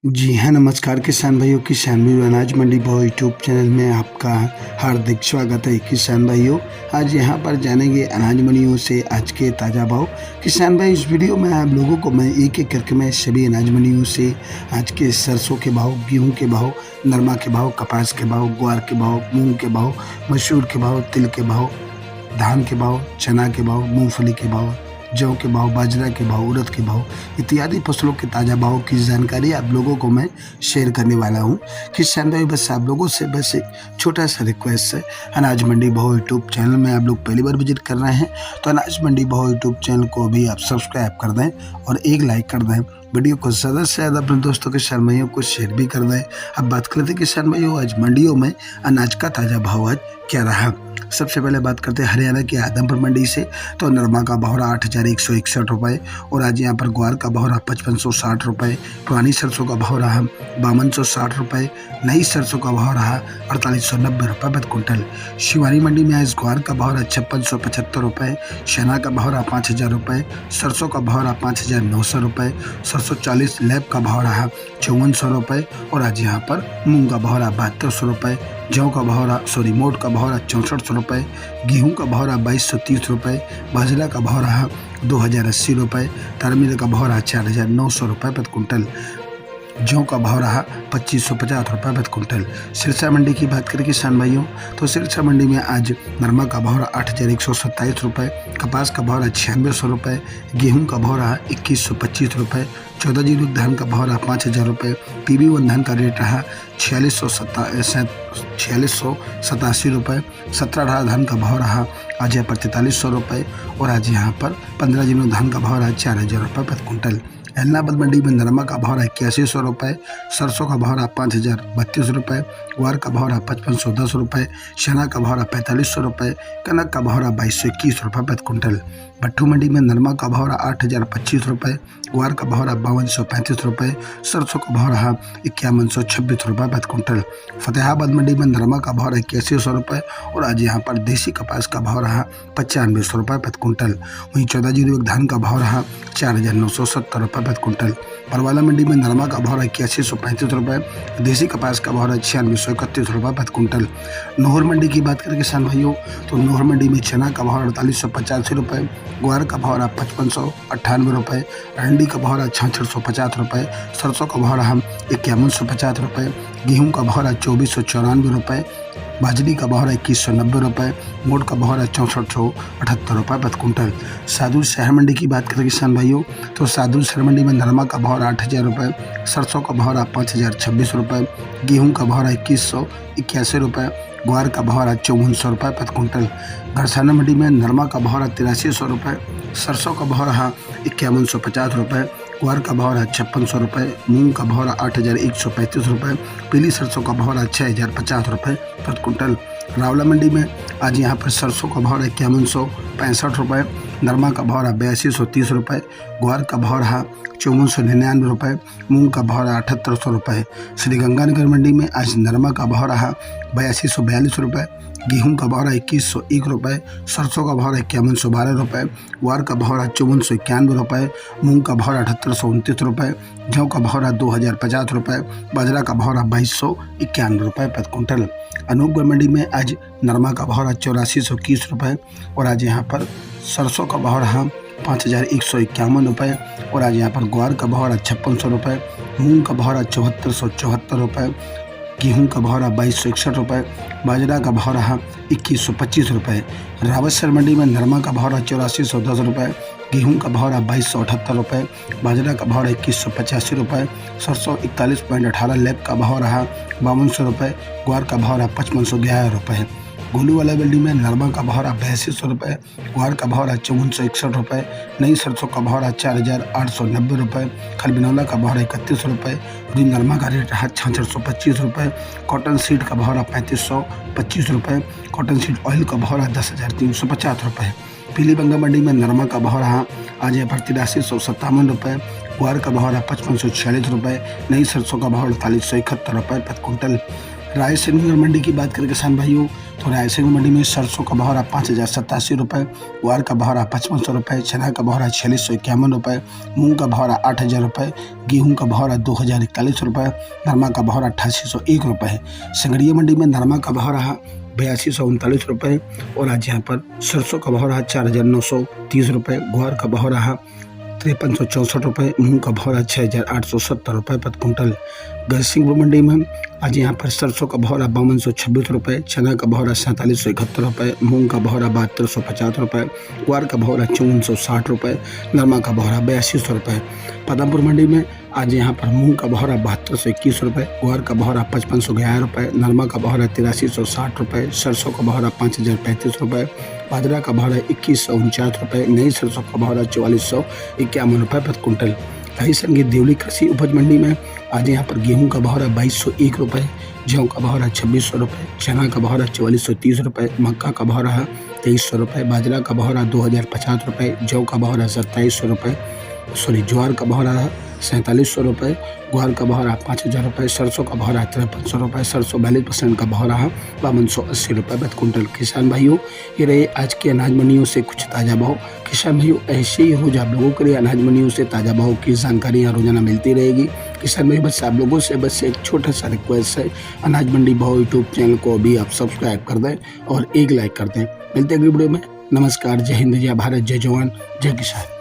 जी हाँ, नमस्कार किसान भाइयों, किसान वीर अनाज मंडी भाव यूट्यूब चैनल में आपका हार्दिक स्वागत है। किसान भाइयों, आज यहाँ पर जानेंगे अनाज मंडियों से आज के ताज़ा भाव। किसान भाई, इस वीडियो में आप लोगों को मैं एक-एक करके मैं सभी अनाज मंडियों से आज के सरसों के भाव, गेहूँ के भाव, नरमा के भाव, कपास के भाव, ग्वार के भाव, मूँग के भाव, मसूर के भाव, तिल के भाव, धान के भाव, चना के भाव, मूँगफली के भाव, जौ के भाव, बाजरा के भाव, उड़द के भाव इत्यादि फसलों के ताज़ा भाव की जानकारी आप लोगों को मैं शेयर करने वाला हूं। किसान भाई, बस आप लोगों से बस एक छोटा सा रिक्वेस्ट है, अनाज मंडी भाव यूट्यूब चैनल में आप लोग पहली बार विजिट कर रहे हैं तो अनाज मंडी भाव यूट्यूब चैनल को भी आप सब्सक्राइब कर दें और एक लाइक कर दें। वीडियो को ज़्यादा से ज़्यादा अपने दोस्तों किसान भाइयों को शेयर भी कर दें। अब बात करते हैं किसान भाइयों, आज मंडियों में अनाज का ताज़ा भाव आज क्या रहा। सबसे पहले बात करते हैं हरियाणा की आदमपुर मंडी से। तो नरमा का भाव रहा 8,161 रुपये और आज यहाँ पर ग्वार का भाव रहा 5,560 रुपये, पुरानी सरसों का भाव रहा 5,260 रुपये, नई सरसों का भाव रहा 4,890 रुपये प्रति कुंटल। शिवानी मंडी में आज ग्वार का भाव रहा 5,675 रुपये, चना का भाव रहा 5,000 रुपये, सरसों का भाव रहा 5,900 रुपये, सरसों 40 लैब का भाव रहा 5,400 रुपये और आज यहाँ पर मूंग का भाव रहा 7,200 रुपये, जौ का भाव रहा मोट का भाव रहा 6400 रुपये, गेहूँ का भाव रहा 2,230 रुपये, बाजरा का भाव रहा 2,080 रुपये, तारमीर का भाव रहा 4,900 रुपये प्रति कुंटल, जौ का भाव रहा 2,550 रुपये प्रति कुंटल। सिरसा मंडी की बात करें किसान भाइयों, तो सिरसा मंडी में आज नरमा का भाव रहा 8,127 रुपये, कपास का भाव रहा 9,600 रुपये, गेहूँ का भाव रहा 2,125 रुपये, 14 जीरो धान का भाव रहा 5,000 रुपये, PB1 धान का रेट रहा 4,687 रुपये, 17 धान का भाव रहा आज यहाँ पर 4,300 रुपये और आज यहाँ पर 15 जीरो धान का भाव रहा 4,000 रुपये प्रति कुंटल। इलाहाबाद मंडी में नरमा का भाव रहा 8100 रुपये, सरसों का भाव रहा 5,032 रुपये, ग्वार का भाव रहा 5,510 रुपये, चना का भाव रहा 4,500 रुपये, कनक का भाव रहा 2,221 रुपये प्रति कुंटल। भट्टू मंडी में नरमा का भाव रहा 8,025 रुपये, ग्वार का भाव रहा 5,235 रुपये, सरसों का भाव रहा 5,126 रुपये प्रति कुंटल। फतेहाबाद मंडी में नरमा का भाव रहा 8100 रुपये और आज यहाँ पर देसी कपास का भाव रहा 9500 रुपये प्रति कुंटल। वहीं 14 जीरो धान का भाव रहा 4,970 रुपये प्रति कुंटल। परवाला मंडी में नरमा का भाव रहा 8135 रुपये, देसी कपास का भाव रहा 9631 रुपये प्रति कुंटल। नोहर मंडी की बात करें किसान भाइयों, तो नोहर मंडी में चना का भाव 4,885 रुपये, ग्वार का भाव रहा 5,598 रुपये, अरंडी का भाव रहा 6,650 रुपये, सरसों का भाव रहा 5,150 रुपये, गेहूँ का भाव रहा 2,494 रुपये, बाजरी का भाव रहा 2,190 रुपये, मोट का भाव रहा 6,478 रुपये प्रति कुंटल। सादुल शहर मंडी की बात करें किसान भाइयों, तो सादुल शहर मंडी में नरमा का भाव रहा 8,000 रुपये, सरसों का भाव रहा 5,026 रुपये, गेहूँ का भाव रहा 2,181 रुपये, ग्वार का भाव रहा 5,400 रुपये प्रति कुंटल। घरसाना मंडी में नरमा का भाव रहा 8,300 रुपये, सरसों का भाव रहा 5,150 रुपये, ग्वार का भाव रहा 5,600 रुपये, मूंग का भाव रहा 8,135 रुपये, पीली सरसों का भाव रहा 6,050 रुपये प्रति कुंटल। रावला मंडी में आज यहाँ पर सरसों का भाव रहा 5,165 रुपये, नरमा का भाव रहा 8,230 रुपये, ग्वार का भाव रहा 5,499 रुपये, मूंग का भाव रहा 7,800 रुपये। श्री गंगानगर मंडी में आज नरमा का भाव रहा 8,242 रुपये, गेहूँ का भाव रहा 2,101 रुपये, सरसों का भाव रहा 5,112 रुपये, ग्वार का भाव रहा 5,491 रुपये, मूंग का भाव रहा 7,829 रुपये, जौ का भाव रहा 2,050 रुपये, बाजरा का भाव रहा 2,291 रुपये प्रति कुंटल। अनूपगढ़ मंडी में आज नरमा का भाव रहा 8,421 रुपये और आज यहाँ पर सरसों का भाव रहा 5,151 रुपये और आज यहाँ पर ग्वार का भाव रहा 5,600 रुपये, मूंग का भाव रहा 7,474 रुपये, गेहूँ का भाव रहा 2,261 रुपये, बाजरा का भाव रहा 2,125 रुपये। रावतसर मंडी में नरमा का भाव रहा 8,410 रुपये, गेहूँ का भाव रहा 2,278 रुपये, बाजरा का भाव रहा 2,185 रुपये, सरसों 41.18 लैब का भाव रहा 5,200 रुपये, ग्वार का भाव रहा 5,511 रुपये। गोलू वाला मंडी में नरमा का भाव रहा 8,200 रुपये, ग्वार का भाव रहा 5,461 रुपये, नई सरसों का भाव रहा 4,890 रुपये, खलबिनौला का भाव रहा 31 रुपये, रुई नरमा का रेट रहा 6,625 रुपये, कॉटन सीड का भाव रहा 3,525 रुपये, कॉटन सीड ऑयल का भाव रहा 10,350 रुपये। पीली बंगा मंडी में नरमा का भाव रहा आज यहाँ पर 8,357 रुपये, ग्वार का भाव रहा 5,546 रुपये, नई सरसों का भाव 4,471 रुपये प्रति कुंटल। रायसेन मंडी की बात करें किसान भाइयों, तो रायसेन मंडी में सरसों का भाव रहा 5,087 रुपये, ग्वार का भाव रहा 5500 रुपये, चना का भाव रहा 4651 रुपये, मूंग का भाव रहा 8,000 रुपये, गेहूं का भाव रहा 2,041 रुपये, नरमा का भाव रहा 8801 रुपये। संगरिया मंडी में नरमा का भाव रहा 8239 रुपये और आज यहाँ पर सरसों का भाव रहा 4,930 रुपये, ग्वार का भाव रहा 5364 रुपये, मूंग का भाव रहा 6,870 रुपये प्रति कुंटल। गजसिंहपुर मंडी में आज यहाँ पर सरसों का भाव रहा 5226 रुपये, चना का भाव रहा 4771 रुपये, मूंग का भाव रहा 7250 रुपये, ग्वार का भाव रहा 5460 रुपये, नरमा का भाव रहा 8200 रुपये। पदमपुर मंडी में आज यहाँ पर मूंग का भाव रहा 7221 रुपये, ग्वार का भाव रहा 5511 रुपये, नरमा का भाव रहा 8360 रुपये, सरसों का भाव रहा 5035 रुपये, बाजरा का भाव रहा 2149 रुपये, नई सरसों का भाव रहा 4451 रुपये प्रति कुंटल। कई संगीत देवली कृषि उपज मंडी में आज यहाँ पर गेहूं का भाव रहा 2201 रुपये, जौ का भाव रहा 2600 रुपये, चना का भाव रहा 4430 रुपये, मक्का का भाव रहा 2300 रुपये, बाजरा का भाव रहा 2050 रुपये, जौ का भाव रहा 2700 रुपये, ज्वार का भाव रहा 4700 रुपये, ग्वार का भाव रहा 5000 रुपये, सरसों का भाव रहा 5300 रुपये, सरसों 42% का भाव रहा 5280 रुपये प्रति कुंटल। किसान भाइयों, ये रहे आज के अनाज मंडियों से कुछ ताज़ा भाव। किसान भाइयों, ऐसे ही रोज आप लोगों के लिए अनाज मंडियों से ताज़ा भाव की जानकारियाँ रोजाना मिलती रहेगी। किसान भाई, बस आप लोगों से बस एक छोटा सा रिक्वेस्ट है, अनाज मंडी भाव यूट्यूब चैनल को अभी आप सब्सक्राइब कर दें और एक लाइक कर दें। मिलते हैं अगली वीडियो में। नमस्कार, जय हिंद, जय भारत, जय जवान, जय किसान।